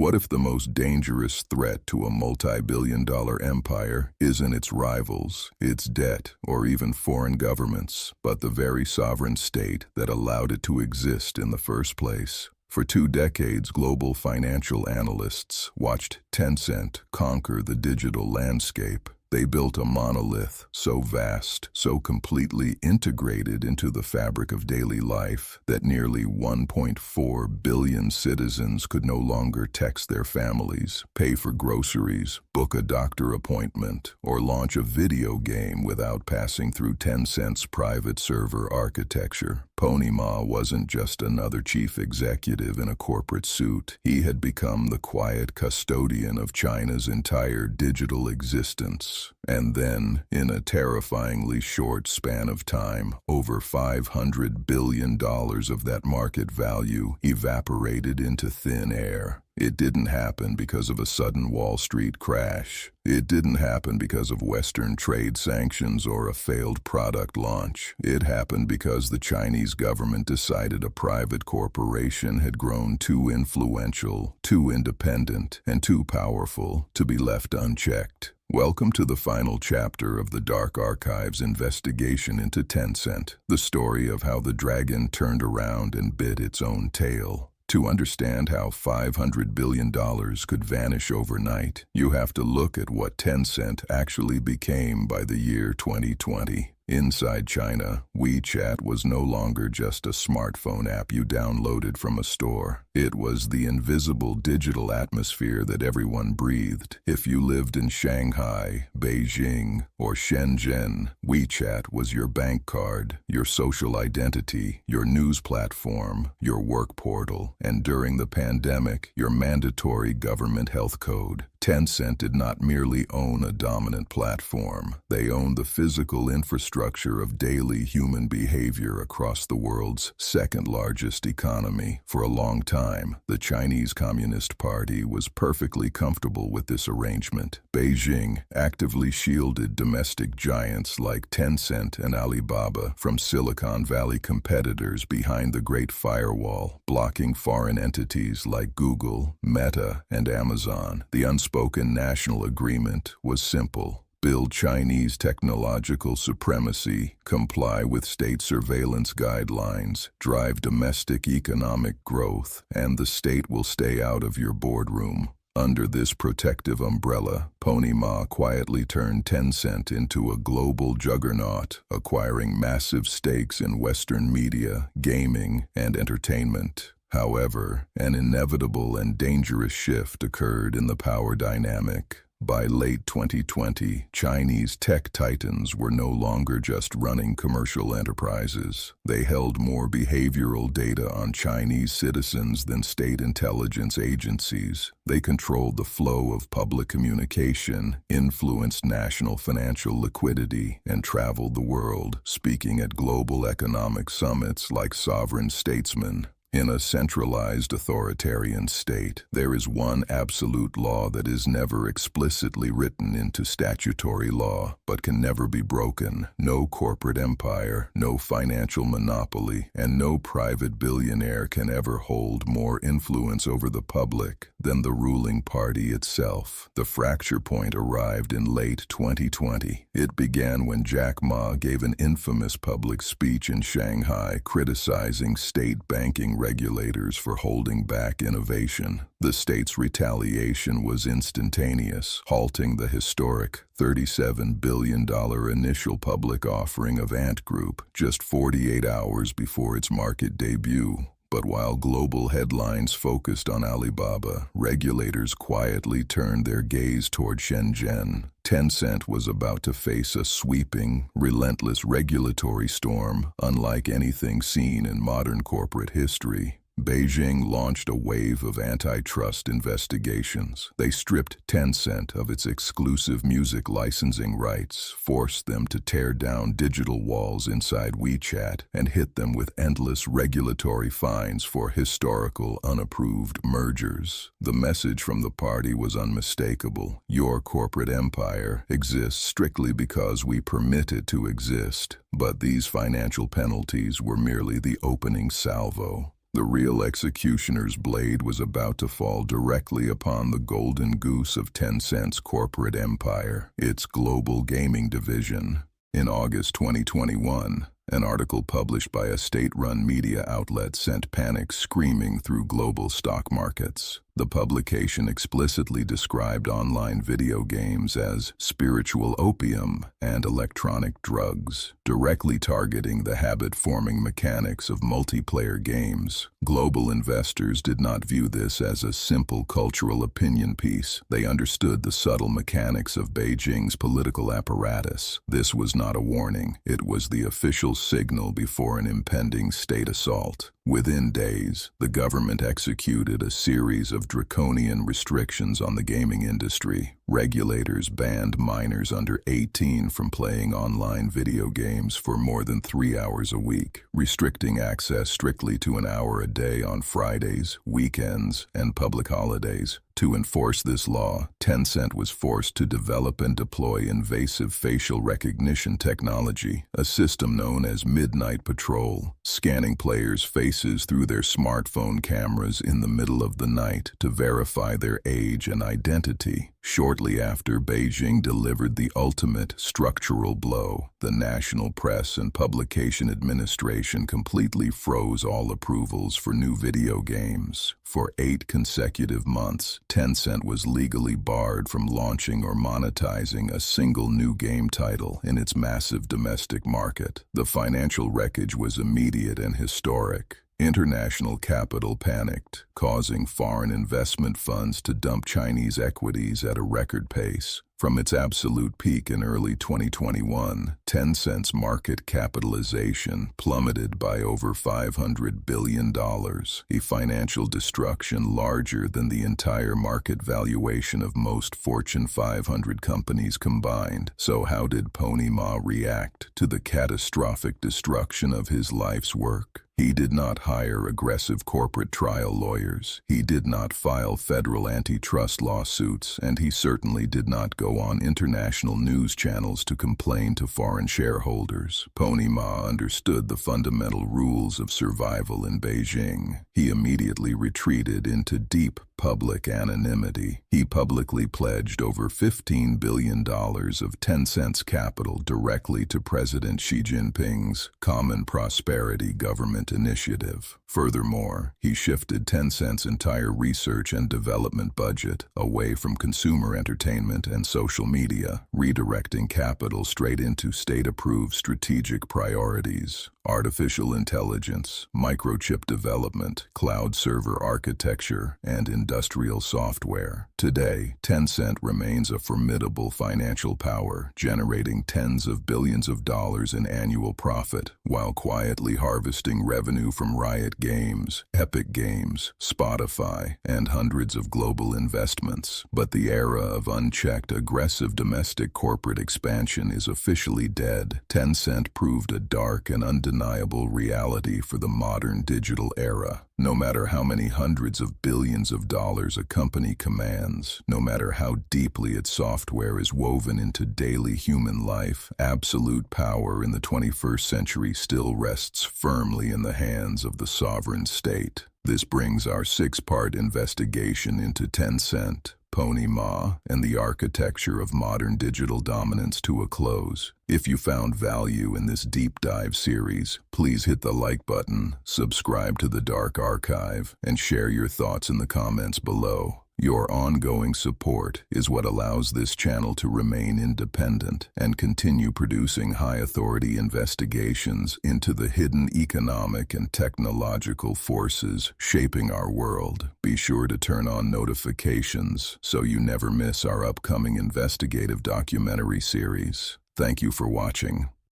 What if the most dangerous threat to a multi-billion-dollar empire isn't its rivals, its debt, or even foreign governments, but the very sovereign state that allowed it to exist in the first place? For 2 decades, global financial analysts watched Tencent conquer the digital landscape. They built a monolith so vast, so completely integrated into the fabric of daily life that nearly 1.4 billion citizens could no longer text their families, pay for groceries, book a doctor appointment, or launch a video game without passing through Tencent's private server architecture. Pony Ma wasn't just another chief executive in a corporate suit. He had become the quiet custodian of China's entire digital existence. And then, in a terrifyingly short span of time, over $500 billion of that market value evaporated into thin air. It didn't happen because of a sudden Wall Street crash. It didn't happen because of Western trade sanctions or a failed product launch. It happened because the Chinese government decided a private corporation had grown too influential, too independent, and too powerful to be left unchecked. Welcome to the final chapter of the Dark Archives investigation into Tencent, the story of how the dragon turned around and bit its own tail. To understand how $500 billion could vanish overnight, you have to look at what Tencent actually became by the year 2020. Inside China, WeChat was no longer just a smartphone app you downloaded from a store. It was the invisible digital atmosphere that everyone breathed. If you lived in Shanghai, Beijing, or Shenzhen, WeChat was your bank card, your social identity, your news platform, your work portal, and during the pandemic, your mandatory government health code. Tencent did not merely own a dominant platform. They owned the physical infrastructure of daily human behavior across the world's second-largest economy. For a long time, the Chinese Communist Party was perfectly comfortable with this arrangement. Beijing actively shielded domestic giants like Tencent and Alibaba from Silicon Valley competitors behind the Great Firewall, blocking foreign entities like Google, Meta, and Amazon. The unspoken national agreement was simple: build Chinese technological supremacy, comply with state surveillance guidelines, drive domestic economic growth, and the state will stay out of your boardroom. Under this protective umbrella, Pony Ma quietly turned Tencent into a global juggernaut, acquiring massive stakes in Western media, gaming, and entertainment. However, an inevitable and dangerous shift occurred in the power dynamic. By late 2020, Chinese tech titans were no longer just running commercial enterprises. They held more behavioral data on Chinese citizens than state intelligence agencies. They controlled the flow of public communication, influenced national financial liquidity, and traveled the world, speaking at global economic summits like sovereign statesmen. In a centralized authoritarian state, there is one absolute law that is never explicitly written into statutory law, but can never be broken. No corporate empire, no financial monopoly, and no private billionaire can ever hold more influence over the public than the ruling party itself. The fracture point arrived in late 2020. It began when Jack Ma gave an infamous public speech in Shanghai criticizing state banking regulators for holding back innovation. The state's retaliation was instantaneous, halting the historic $37 billion initial public offering of Ant Group just 48 hours before its market debut. But while global headlines focused on Alibaba, regulators quietly turned their gaze toward Shenzhen. Tencent was about to face a sweeping, relentless regulatory storm, unlike anything seen in modern corporate history. Beijing launched a wave of antitrust investigations. They stripped Tencent of its exclusive music licensing rights, forced them to tear down digital walls inside WeChat, and hit them with endless regulatory fines for historical, unapproved mergers. The message from the party was unmistakable. Your corporate empire exists strictly because we permit it to exist. But these financial penalties were merely the opening salvo. The real executioner's blade was about to fall directly upon the golden goose of Tencent's corporate empire, its global gaming division. In August 2021, an article published by a state-run media outlet sent panic screaming through global stock markets. The publication explicitly described online video games as spiritual opium and electronic drugs, directly targeting the habit-forming mechanics of multiplayer games. Global investors did not view this as a simple cultural opinion piece. They understood the subtle mechanics of Beijing's political apparatus. This was not a warning. It was the official signal before an impending state assault. Within days, the government executed a series of draconian restrictions on the gaming industry. Regulators banned minors under 18 from playing online video games for more than 3 hours a week, restricting access strictly to an hour a day on Fridays, weekends, and public holidays. To enforce this law, Tencent was forced to develop and deploy invasive facial recognition technology, a system known as Midnight Patrol, scanning players' faces through their smartphone cameras in the middle of the night to verify their age and identity. Shortly after, Beijing delivered the ultimate structural blow. The National Press and Publication Administration completely froze all approvals for new video games. For 8 consecutive months, Tencent was legally barred from launching or monetizing a single new game title in its massive domestic market. The financial wreckage was immediate and historic. International capital panicked, causing foreign investment funds to dump Chinese equities at a record pace. From its absolute peak in early 2021, Tencent's market capitalization plummeted by over $500 billion, a financial destruction larger than the entire market valuation of most Fortune 500 companies combined. So how did Pony Ma react to the catastrophic destruction of his life's work? He did not hire aggressive corporate trial lawyers. He did not file federal antitrust lawsuits, and he certainly did not go on international news channels to complain to foreign shareholders. Pony Ma understood the fundamental rules of survival in Beijing. He immediately retreated into deep public anonymity. He publicly pledged over $15 billion of Tencent's capital directly to President Xi Jinping's Common Prosperity Government Initiative. Furthermore, he shifted Tencent's entire research and development budget away from consumer entertainment and social media, redirecting capital straight into state-approved strategic priorities: artificial intelligence, microchip development, cloud server architecture, and industrial software. Today, Tencent remains a formidable financial power, generating tens of billions of dollars in annual profit, while quietly harvesting revenue from Riot Games, Epic Games, Spotify, and hundreds of global investments. But the era of unchecked, aggressive domestic corporate expansion is officially dead. Tencent proved a dark and undeniable reality for the modern digital era. No matter how many hundreds of billions of dollars a company commands, no matter how deeply its software is woven into daily human life, absolute power in the 21st century still rests firmly in the hands of the sovereign state. This brings our 6-part investigation into Tencent, Pony Ma, and the architecture of modern digital dominance to a close. If you found value in this deep dive series, please hit the like button, subscribe to the Dark Archive, and share your thoughts in the comments below. Your ongoing support is what allows this channel to remain independent and continue producing high-authority investigations into the hidden economic and technological forces shaping our world. Be sure to turn on notifications so you never miss our upcoming investigative documentary series. Thank you for watching.